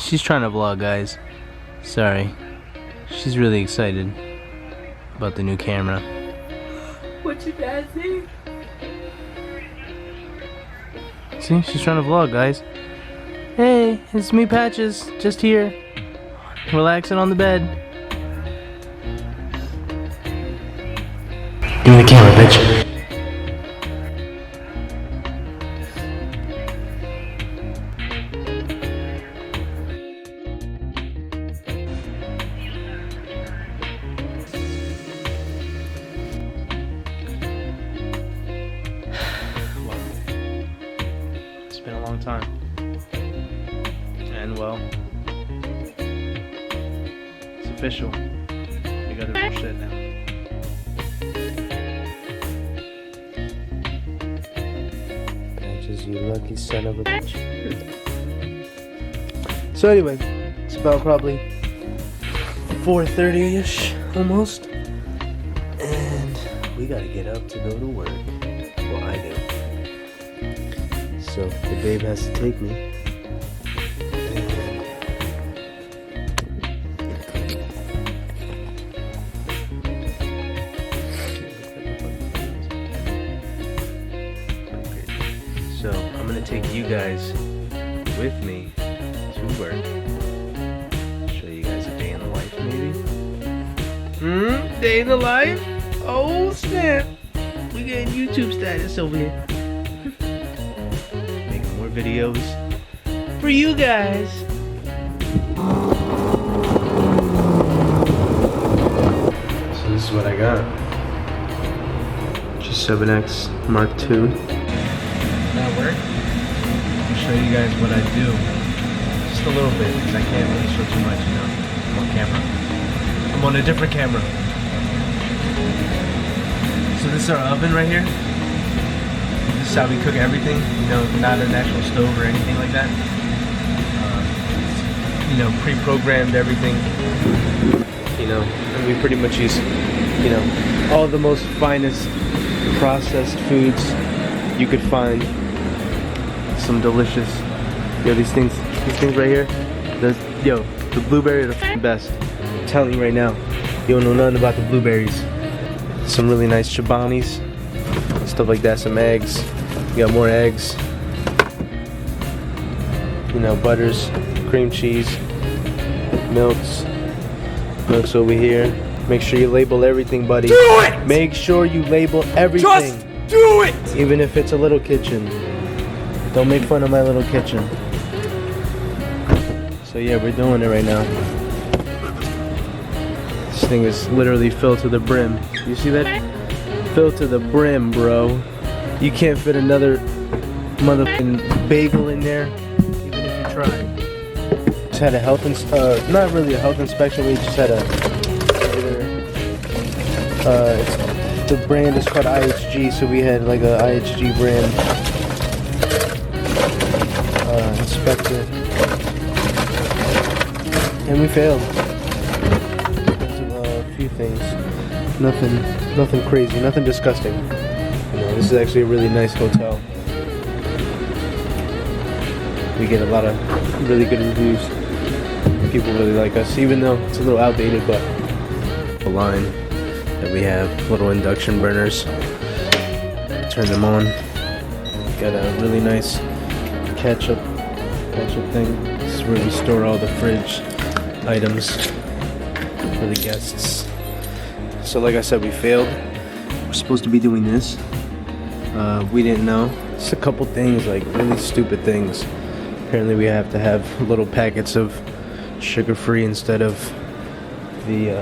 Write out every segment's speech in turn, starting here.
She's trying to vlog, guys. Sorry. She's really excited about the new camera. What you guys see? See, she's trying to vlog, guys. Hey, it's me, Patches, just here, relaxing on the bed. Give me the camera, bitch. It's been a long time. And well, it's official. We got the real shit now. Patches, you lucky son of a bitch. So anyway, it's about probably 4:30-ish almost. And we gotta get up to go to work. Well, I do. So the babe has to take me. So I'm gonna take you guys with me to work. Show you guys a day in the life, maybe. Day in the life? Oh snap! We getting YouTube status over here. Making more videos for you guys. So this is what I got. G7X Mark II. That work? I'll show you guys what I do. Just a little bit, because I can't really show too much, you know. I'm on camera. I'm on a different camera. So this is our oven right here. This is how we cook everything, you know, not an actual stove or anything like that. You know, pre-programmed everything. You know, and we pretty much use, you know, all the most finest processed foods you could find. Some delicious, these things right here, the blueberry are the best. I'm telling you right now, you don't know nothing about the blueberries. Some really nice Chobanis, stuff like that, some eggs, you got more eggs, you know, butters, cream cheese, milks over here. Make sure you label everything, buddy. Do it! Make sure you label everything. Just do it! Even if it's a little kitchen. Don't make fun of my little kitchen. So yeah, we're doing it right now. This thing is literally filled to the brim. You see that? Filled to the brim, bro. You can't fit another motherfucking bagel in there, even if you try. Just had a health not really a health inspection. We just had a the brand is called IHG, so we had like a IHG brand inspector, and we failed because of a few things. Nothing crazy, nothing disgusting. You know, this is actually a really nice hotel. We get a lot of really good reviews. People really like us, even though it's a little outdated, but the line that we have, little induction burners. Turn them on. Got a really nice ketchup thing. This is where we store all the fridge items for the guests. So like I said, we failed. We're supposed to be doing this. We didn't know. Just a couple things, like really stupid things. Apparently we have to have little packets of sugar-free instead of the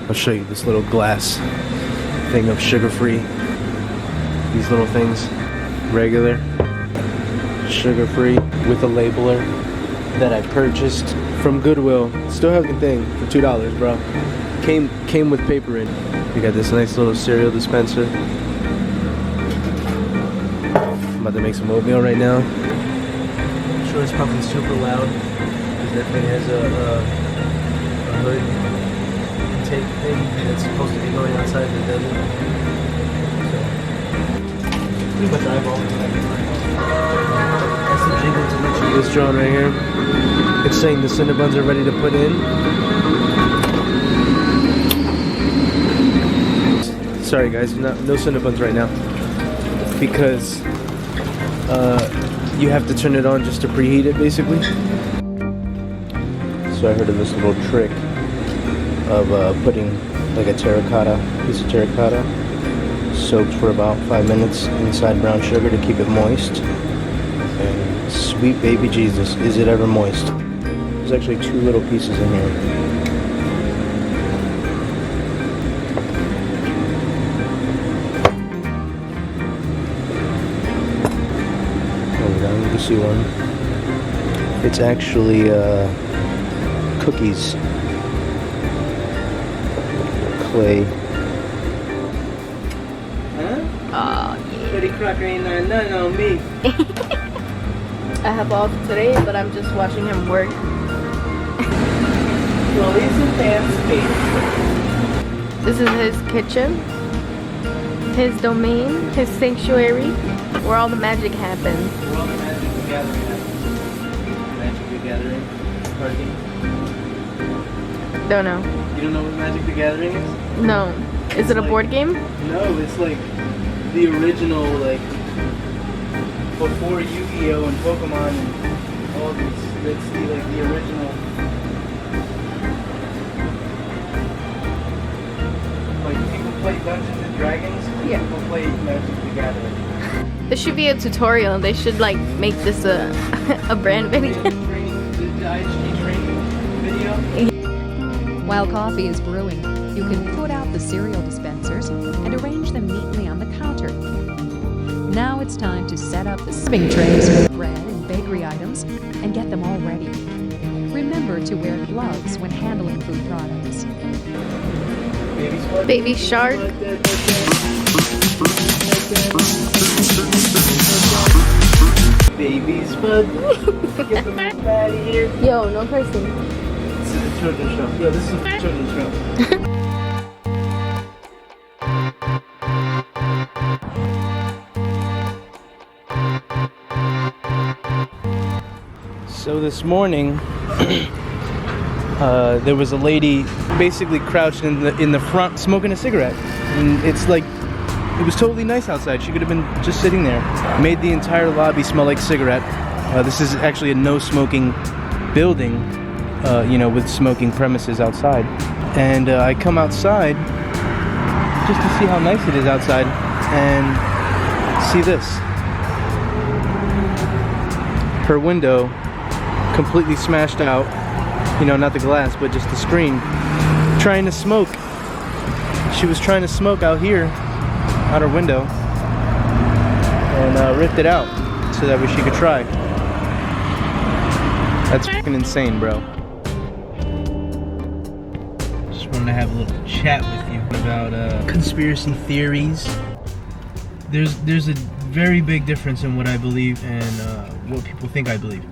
I'll show you this little glass thing of sugar-free. These little things, regular, sugar-free, with a labeler that I purchased from Goodwill. Still have the thing for $2, bro. Came with paper in. We got this nice little cereal dispenser. I'm about to make some oatmeal right now. I'm sure it's probably super loud because that thing has a hood intake thing that's supposed to be going outside the desert. So, pretty much eyeball. That's the jingle to which he is drawn right here. It's saying the Cinnabons are ready to put in. Sorry guys, no Cinnabons right now. Because you have to turn it on just to preheat it basically. So I heard of this little trick of putting like a piece of terracotta soaked for about 5 minutes inside brown sugar to keep it moist. And sweet baby Jesus, is it ever moist? There's actually 2 little pieces in here. You can see one. It's actually cookies. Clay. Huh? Oh, Betty Crocker ain't nothing on me. I have off today, but I'm just watching him work. Well, he's a fancy. This is his kitchen, his domain, his sanctuary, where all the magic happens. We're on the Magic the Gathering. Magic the Gathering party. Don't know. You don't know what Magic the Gathering is? No. Is it a board game? No, it's like the original, like before Yu-Gi-Oh and Pokemon and all these. It's the original. Like people play Dungeons and Dragons. And Yeah. People play Magic the Gathering. There should be a tutorial. They should like make this a brand video. The IHG training video. While coffee is brewing, you can put out the cereal dispensers and arrange them neatly on the counter. Now it's time to set up the serving trays with bread and bakery items and get them all ready. Remember to wear gloves when handling food products. Baby shark. Babies, bud. Get the out of here. Yo, no cursing. This is a children's show. Yo, this is a children's show. So this morning, there was a lady basically crouched in the front smoking a cigarette, and it's like it was totally nice outside. She could have been just sitting there. Made the entire lobby smell like cigarette. This is actually a no-smoking building, with smoking premises outside. And I come outside just to see how nice it is outside, and see this. Her window completely smashed out, not the glass but just the screen, trying to smoke. She was trying to smoke out here out her window and ripped it out so that way she could try. That's fucking insane, bro. Just wanted to have a little chat with you about conspiracy theories. There's a very big difference in what I believe and what people think I believe.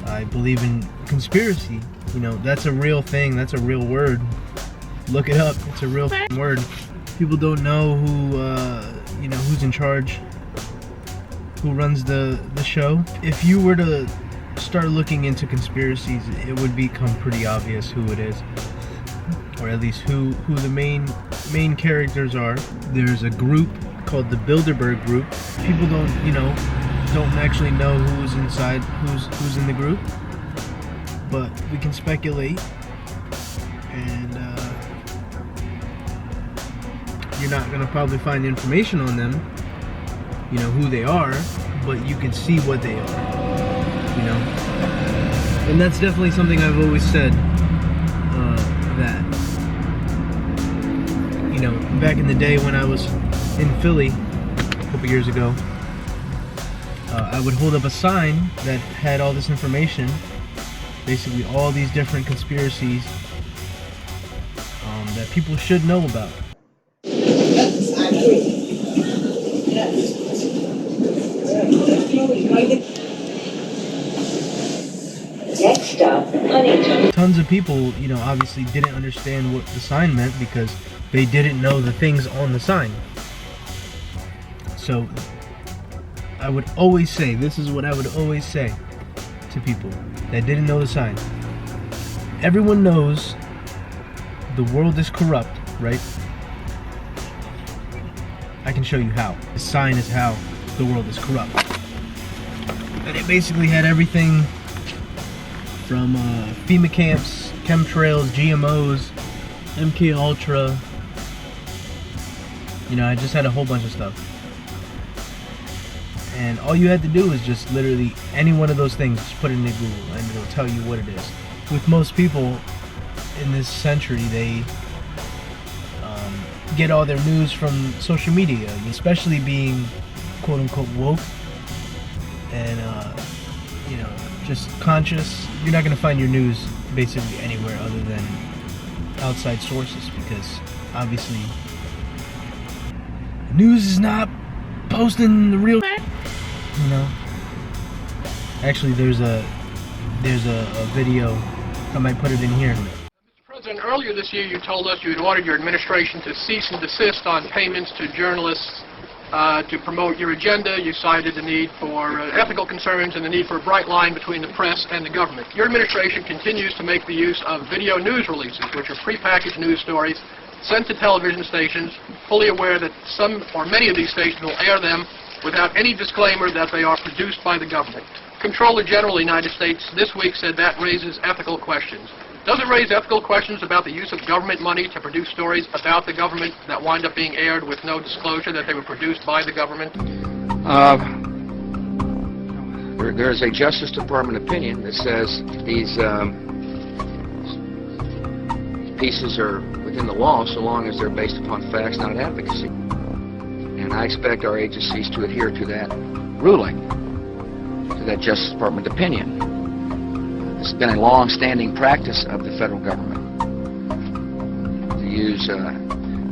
I believe in conspiracy. That's a real thing. That's a real word. Look it up. It's a real word. People don't know who, who's in charge, who runs the show. If you were to start looking into conspiracies, it would become pretty obvious who it is, or at least who the main characters are. There's a group called the Bilderberg Group. People don't actually know who's inside, who's in the group, but we can speculate, and you're not gonna probably find information on them, who they are, but you can see what they are, and that's definitely something I've always said, that back in the day when I was in Philly a couple years ago, I would hold up a sign that had all this information, basically all these different conspiracies that people should know about. Yes, I agree. Yes. Next stop, Huntington. Tons of people, obviously didn't understand what the sign meant because they didn't know the things on the sign. So I would always say, this is what I would always say. to people that didn't know the sign. Everyone knows the world is corrupt, right? I can show you how. The sign is how the world is corrupt. And it basically had everything from FEMA camps, chemtrails, GMOs, MK Ultra. You know, I just had a whole bunch of stuff. And all you had to do was just literally any one of those things, just put it into Google and it'll tell you what it is. With most people in this century, they get all their news from social media, especially being quote unquote woke and you know, just conscious. You're not going to find your news basically anywhere other than outside sources, because obviously news is not posting the real, you know. Actually, there's a video. I might put it in here. President, earlier this year you told us you had ordered your administration to cease and desist on payments to journalists to promote your agenda. You cited the need for ethical concerns and the need for a bright line between the press and the government. Your administration continues to make the use of video news releases, which are prepackaged news stories sent to television stations, fully aware that some or many of these stations will air them without any disclaimer that they are produced by the government. Comptroller General of the United States this week said that raises ethical questions. Does it raise ethical questions about the use of government money to produce stories about the government that wind up being aired with no disclosure that they were produced by the government? There is a Justice Department opinion that says these pieces are within the law so long as they're based upon facts, not advocacy. And I expect our agencies to adhere to that ruling, to that Justice Department opinion. It's been a long-standing practice of the federal government to use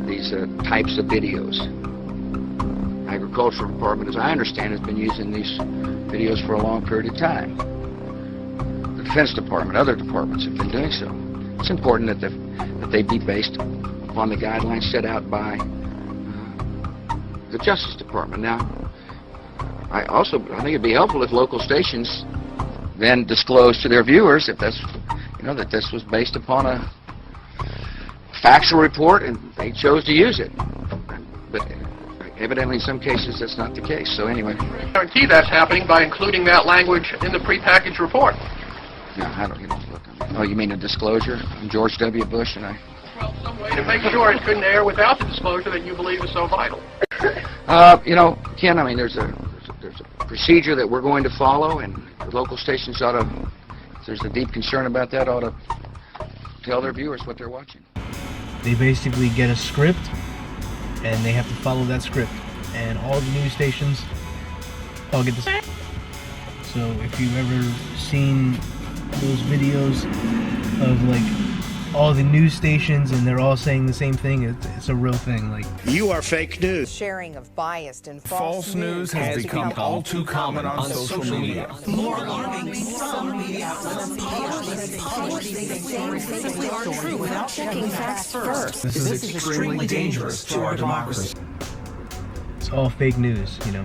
these types of videos. Agricultural Department, as I understand, has been using these videos for a long period of time. The Defense Department, other departments have been doing so. It's important that they be based upon the guidelines set out by the Justice Department. Now, I think it'd be helpful if local stations then disclose to their viewers if that's, you know, that this was based upon a factual report and they chose to use it. But evidently in some cases that's not the case. So anyway. I guarantee that's happening by including that language in the prepackaged report. No, I don't, you know, look. Oh, you mean a disclosure? I'm George W. Bush and I. Well, some way to make sure it couldn't air without the disclosure that you believe is so vital. You know, Ken, I mean, there's a procedure that we're going to follow, and the local stations ought to, if there's a deep concern about that, ought to tell their viewers what they're watching. They basically get a script, and they have to follow that script. And all the news stations all get the same. So if you've ever seen those videos of like all the news stations and they're all saying the same thing, it's a real thing. Like, you are fake news. Sharing of biased and False news has become all too common on social media. More alarming, some media outlets publish things that aren't true without checking facts first. This is extremely dangerous to our democracy. it's all fake news, you know.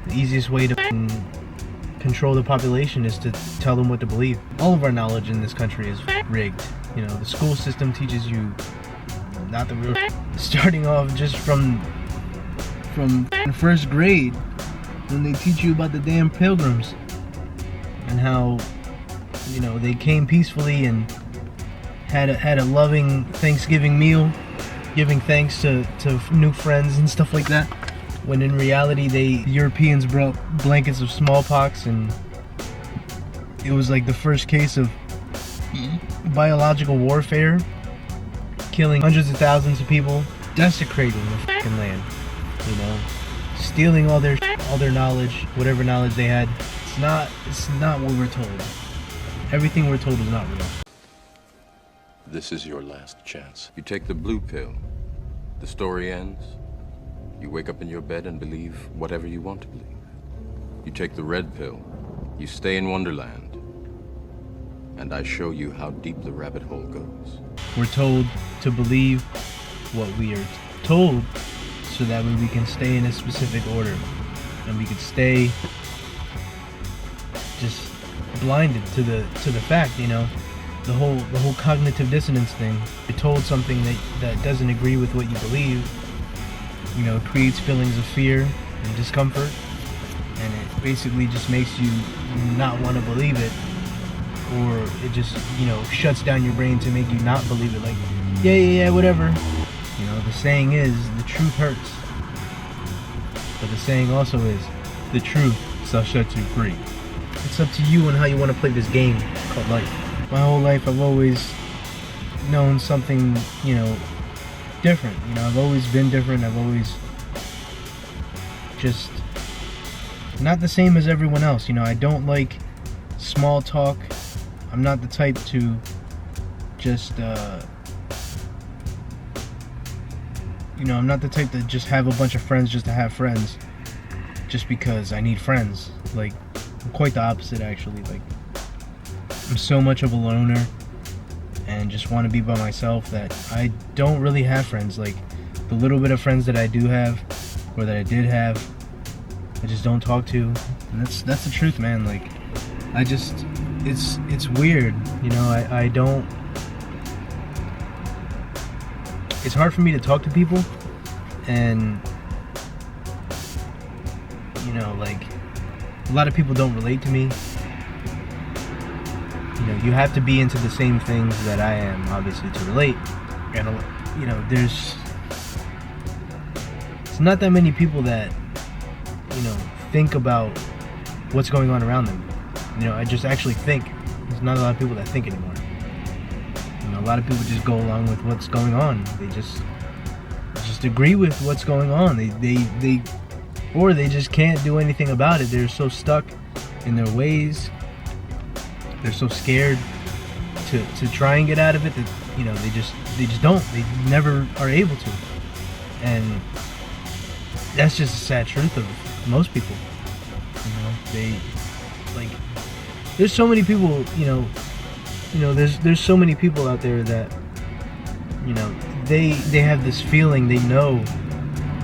The easiest way to control the population is to tell them what to believe. All of our knowledge in this country is rigged. You know, the school system teaches you not the real, starting off just from first grade, when they teach you about the damn Pilgrims and how, you know, they came peacefully and had a loving Thanksgiving meal, giving thanks to new friends and stuff like that. When in reality, the Europeans brought blankets of smallpox, and it was like the first case of biological warfare, killing hundreds of thousands of people, desecrating the fucking land, you know, stealing all their knowledge, whatever knowledge they had. It's not what we're told. Everything we're told is not real. This is your last chance. You take the blue pill, the story ends. You wake up in your bed and believe whatever you want to believe. You take the red pill, you stay in Wonderland, and I show you how deep the rabbit hole goes. We're told to believe what we are told so that way we can stay in a specific order, and we can stay just blinded to the fact, you know, the whole cognitive dissonance thing. You're told something that doesn't agree with what you believe, you know, creates feelings of fear and discomfort, and it basically just makes you not want to believe it, or it just, you know, shuts down your brain to make you not believe it. Like, yeah, whatever. You know, the saying is, the truth hurts. But the saying also is, the truth shall set you free. It's up to you on how you want to play this game called life. My whole life I've always known something, you know, different. You know, I've always been different. I've always just not the same as everyone else. You know, I don't like small talk. I'm not the type to just, you know, I'm not the type to just have a bunch of friends just to have friends, just because I need friends. Like, I'm quite the opposite, actually. Like, I'm so much of a loner and just want to be by myself that I don't really have friends. Like, the little bit of friends that I do have, or that I did have, I just don't talk to. And that's the truth, man. Like, I just, it's weird, you know. I don't, it's hard for me to talk to people, and you know, like, a lot of people don't relate to me. You know, you have to be into the same things that I am, obviously, to relate. And you know, it's not that many people that, you know, think about what's going on around them. You know, I just actually think. There's not a lot of people that think anymore. You know, a lot of people just go along with what's going on. They just agree with what's going on. Or they just can't do anything about it. They're so stuck in their ways. They're so scared to try and get out of it that, you know, they just don't. They never are able to. And that's just a sad truth of most people. You know, they, like, there's so many people, you know, there's so many people out there that, you know, they have this feeling, they know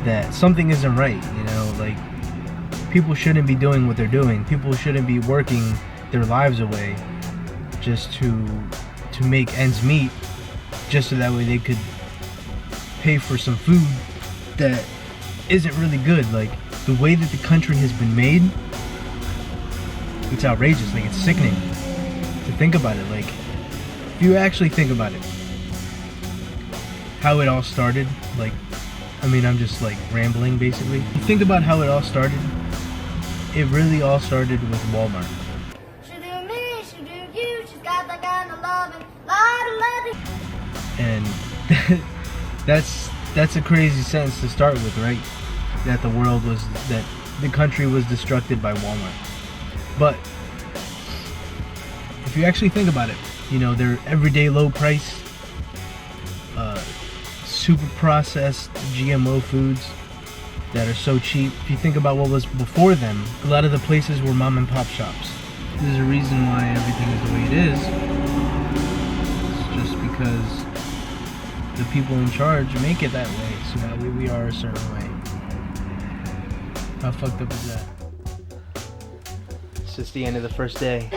that something isn't right, you know, like, people shouldn't be doing what they're doing. People shouldn't be working their lives away just to make ends meet, just so that way they could pay for some food that isn't really good. Like, the way that the country has been made, it's outrageous. Like, it's sickening to think about it. Like, if you actually think about it, how it all started, like, I mean, I'm just like rambling basically. You think about how it all started, it really all started with Walmart. She do me, she do you, she's got that kind of loving, lot of loving. And that's a crazy sentence to start with, right? That the country was destructed by Walmart. But if you actually think about it, you know, they're everyday low price, super processed GMO foods that are so cheap. If you think about what was before them, a lot of the places were mom and pop shops. There's a reason why everything is the way it is. It's just because the people in charge make it that way, so that way we are a certain way. How fucked up is that? It's just the end of the first day,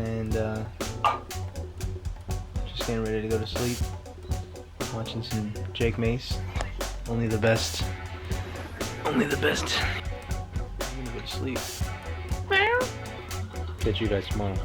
and just getting ready to go to sleep. Watching some Jake Mace. Only the best. Only the best. I'm gonna go to sleep. Catch you guys tomorrow.